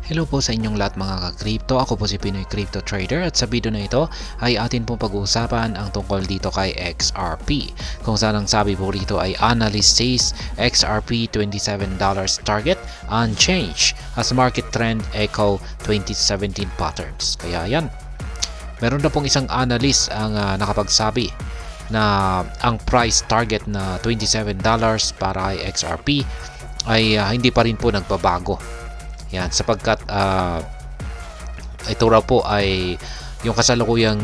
Hello po sa inyong lahat mga ka-crypto. Ako po si Pinoy Crypto Trader at sa video na ito ay atin pong pag-uusapan ang tungkol dito kay XRP. Kung saan ang sabi po rito ay analyst says XRP $27 target unchanged as market trend echo 2017 patterns. Kaya yan, meron na pong isang analyst ang nakapagsabi na ang price target na $27 para kay XRP ay hindi pa rin po nagbabago. Yan, sapagkat ito raw po ay yung kasalukuyang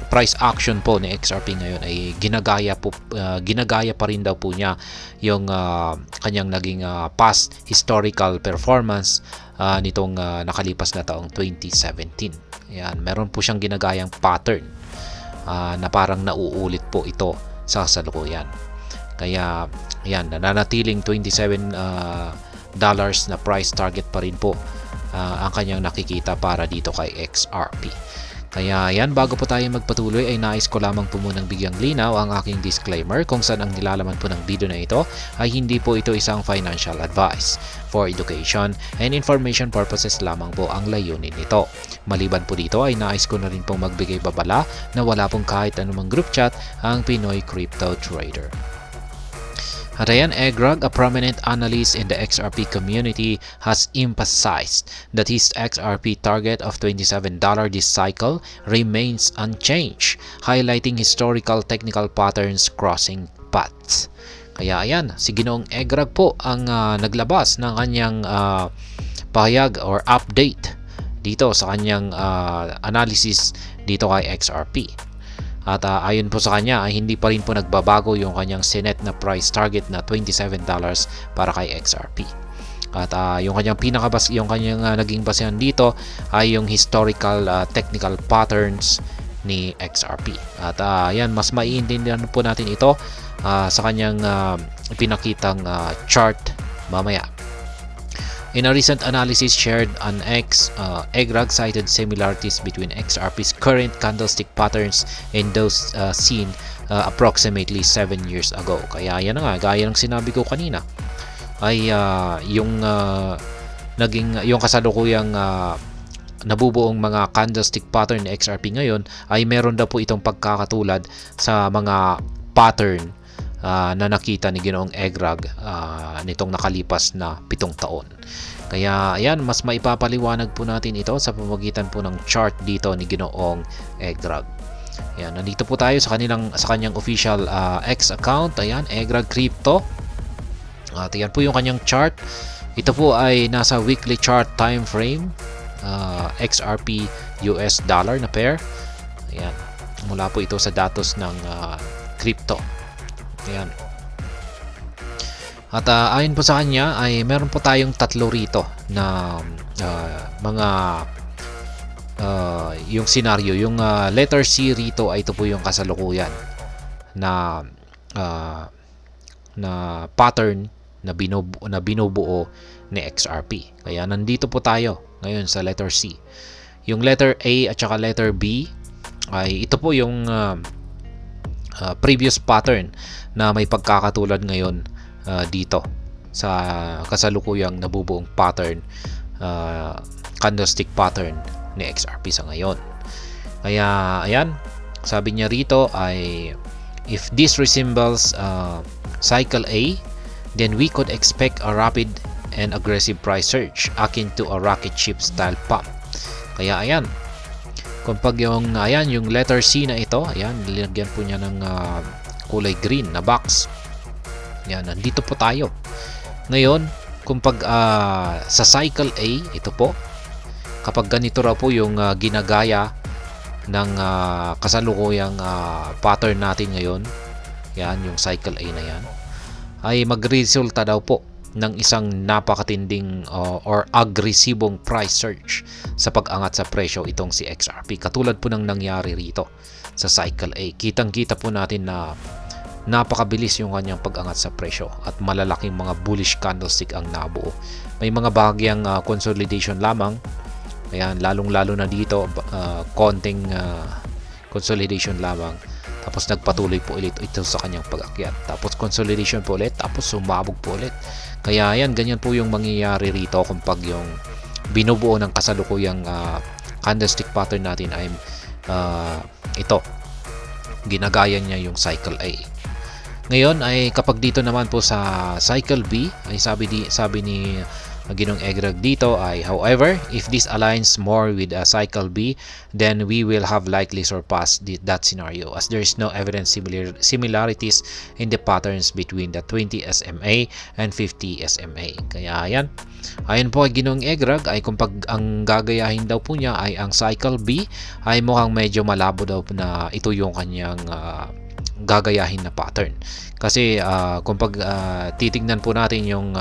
price action po ni XRP ngayon ay ginagaya pa rin daw po niya yung kanyang naging past historical performance nitong nakalipas na taong 2017. Yan, meron po siyang ginagayang pattern na parang nauulit po ito sa kasalukuyan. Kaya yan, nananatiling 27 dollars na price target pa rin po ang kanyang nakikita para dito kay XRP. Kaya yan, bago po tayo magpatuloy ay nais ko lamang po munang bigyang linaw ang aking disclaimer kung saan ang nilalaman po ng video na ito ay hindi po ito isang financial advice. For education and information purposes lamang po ang layunin nito. Maliban po dito ay nais ko na rin pong magbigay babala na wala pong kahit anumang group chat ang Pinoy Crypto Trader. Ryan Egrag, a prominent analyst in the XRP community, has emphasized that his XRP target of $27 this cycle remains unchanged, highlighting historical technical patterns crossing paths. Kaya ayan, si Ginoong Egrag po ang naglabas ng kanyang pahayag or update dito sa kanyang analysis dito kay XRP. At ayon po sa kanya ay hindi pa rin po nagbabago yung kanyang sinet na price target na $27 para kay XRP. At yung kanyang naging basehan dito ay yung historical technical patterns ni XRP. At yan, mas maiintindihan po natin ito sa kanyang ipinakitang chart mamaya. In a recent analysis shared on X, Egrag cited similarities between XRP's current candlestick patterns and those seen approximately 7 years ago. Kaya yan na nga, gaya ng sinabi ko kanina, ay yung kasalukuyang nabubuong mga candlestick pattern ni XRP ngayon ay meron daw po itong pagkakatulad sa mga pattern na nakita ni Ginoong Egrag nitong nakalipas na 7 taon. Kaya ayan, mas maipapaliwanag po natin ito sa pamamagitan po ng chart dito ni Ginoong Egrag. Ayan, nandito po tayo sa kanyang official X account. Ayan, Egrag Crypto. At ayan po yung kanyang chart. Ito po ay nasa weekly chart time frame. XRP US dollar na pair. Ayan, mula po ito sa datos ng crypto. Ayan. At ayon po sa kanya ay meron po tayong tatlo rito na mga yung scenario. Yung letter C rito ay ito po yung kasalukuyan na pattern na binubuo ni XRP. Kaya nandito po tayo ngayon sa letter C. Yung letter A at saka letter B ay ito po yung previous pattern na may pagkakatulad ngayon dito sa kasalukuyang nabubuong pattern, candlestick pattern ni XRP sa ngayon. Kaya ayan, sabi niya rito ay if this resembles cycle A, then we could expect a rapid and aggressive price surge akin to a rocket ship style pump. Kaya ayan, kapag yung letter C na ito, ayan, nilagyan po niya ng kulay green na box. Yan, nandito po tayo. Ngayon, kapag sa cycle A, ito po, kapag ganito raw po yung ginagaya ng kasalukuyang pattern natin ngayon, yan, yung cycle A na yan, ay magresulta daw po ng isang napakatinding or agresibong price surge sa pag-angat sa presyo itong si XRP. Katulad po ng nangyari rito sa cycle A. Kitang-kita po natin na napakabilis yung kanyang pag-angat sa presyo at malalaking mga bullish candlestick ang nabuo. May mga bahagyang consolidation lamang. Ayan, lalong-lalo na dito, konting consolidation lamang. Tapos nagpatuloy po ulit ito sa kanyang pag-akyat. Tapos consolidation po ulit, tapos sumabog po ulit. Kaya yan, ganyan po yung mangyayari rito kapag yung binubuo ng kasalukuyang candlestick pattern natin ay ito, ginagaya niya yung cycle A. Ngayon ay kapag dito naman po sa cycle B ay sabi ni Ginong Egrag dito ay, however, if this aligns more with a cycle B, then we will have likely surpassed that scenario as there is no evident similarities in the patterns between the 20 SMA and 50 SMA. Kaya yan, ayon po kay Ginong Egrag ay kung ang gagayahin daw po niya ay ang cycle B, ay mukhang medyo malabo daw na ito yung kanyang gagayahin na pattern. Kasi kung titignan po natin yung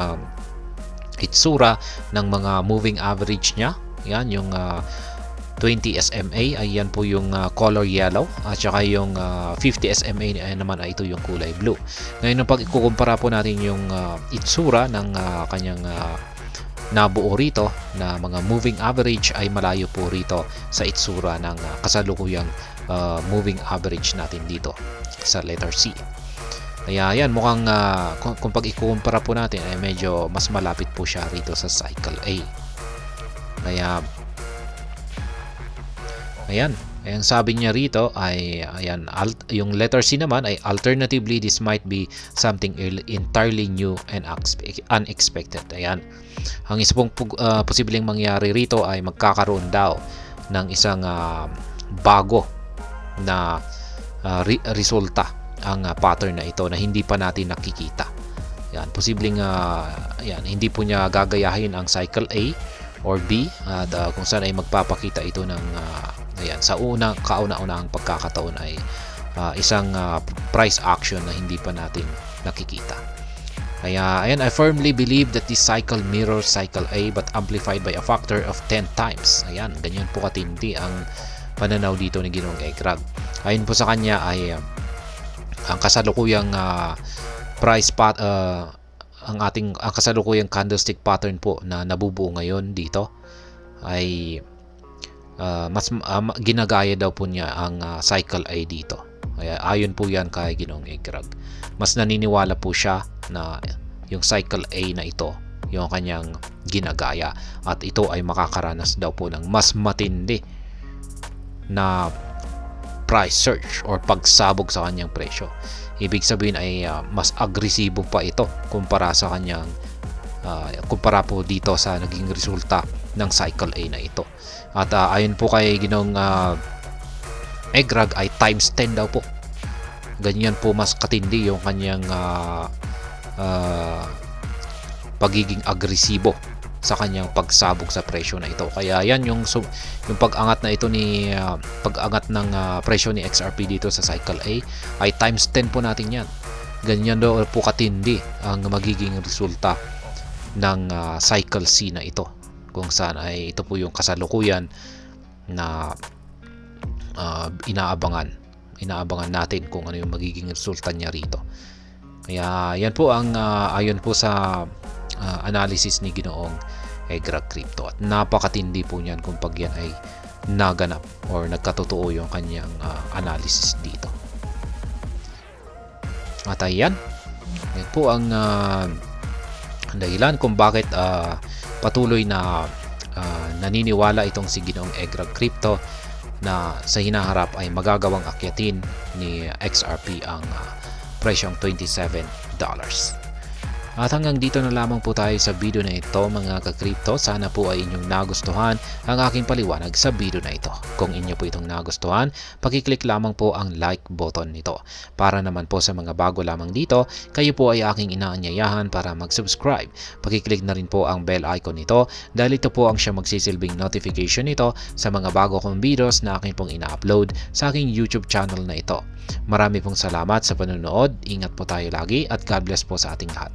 itsura ng mga moving average niya, yan yung 20 SMA ay yan po yung color yellow, at saka yung 50 SMA naman ay ito yung kulay blue. Ngayon pag ikukumpara po natin yung itsura ng kanyang nabuo rito na mga moving average ay malayo po rito sa itsura ng kasalukuyang moving average natin dito sa letter C. Kaya yan, mukhang kung pag ikukumpara po natin ay medyo mas malapit po siya rito sa cycle A. Kaya ayan, sabi niya rito ay ayan, yung letter C naman ay alternatively this might be something entirely new and unexpected. Ayan, ang isa pong posibleng mangyari rito ay magkakaroon daw ng isang bago na resulta ang pattern na ito na hindi pa natin nakikita. Yan, posibleng hindi po niya gagayahin ang cycle A or B at kung saan ay magpapakita ito ng sa kauna-unahang pagkakataon ay isang price action na hindi pa natin nakikita. Kaya ayan, I firmly believe that this cycle mirrors cycle A but amplified by a factor of 10 times. Ayan, ganyan po katindi ang pananaw dito ni Ginong Egrag. Ayon po sa kanya ay ang kasalukuyang ang kasalukuyang candlestick pattern po na nabubuo ngayon dito ay mas ginagaya daw po niya ang cycle A dito. Kaya ayon po yan kay Ginong Egrag. Mas naniniwala po siya na yung cycle A na ito yung kanyang ginagaya at ito ay makakaranas daw po ng mas matindi na price surge or pagsabog sa kanyang presyo. Ibig sabihin ay mas agresibo pa ito kumpara sa kanyang kumpara po dito sa naging resulta ng cycle A na ito. At ayon po kay Ginong Egrag ay times 10 daw po. Ganyan po mas katindi yung kanyang pagiging agresibo sa kanyang pagsabog sa presyo na ito. Kaya yan yung pag-angat na ito ni pag-angat ng presyo ni XRP dito sa cycle A ay times 10 po natin yan. Ganyan daw po katindi ang magiging resulta ng cycle C na ito, kung saan ay ito po yung kasalukuyan na inaabangan natin kung ano yung magiging resulta niya rito. Kaya yan po ang ayon po sa analysis ni Ginoong Egrag Crypto, at napakatindi po niyan kung pag yan ay naganap or nagkatotoo yung kanyang analysis dito. At ayan, yan po ang dahilan kung bakit patuloy na naniniwala itong si Ginoong Egrag Crypto na sa hinaharap ay magagawang akyatin ni XRP ang presyong $27. At hanggang dito na lamang po tayo sa video na ito mga ka-crypto. Sana po ay inyong nagustuhan ang aking paliwanag sa video na ito. Kung inyo po itong nagustuhan, pakiclick lamang po ang like button nito. Para naman po sa mga bago lamang dito, kayo po ay aking inaanyayahan para mag-subscribe. Pakiclick na rin po ang bell icon nito dahil ito po ang siya magsisilbing notification nito sa mga bago kong videos na aking pong ina-upload sa aking YouTube channel na ito. Marami pong salamat sa panonood. Ingat po tayo lagi at God bless po sa ating lahat.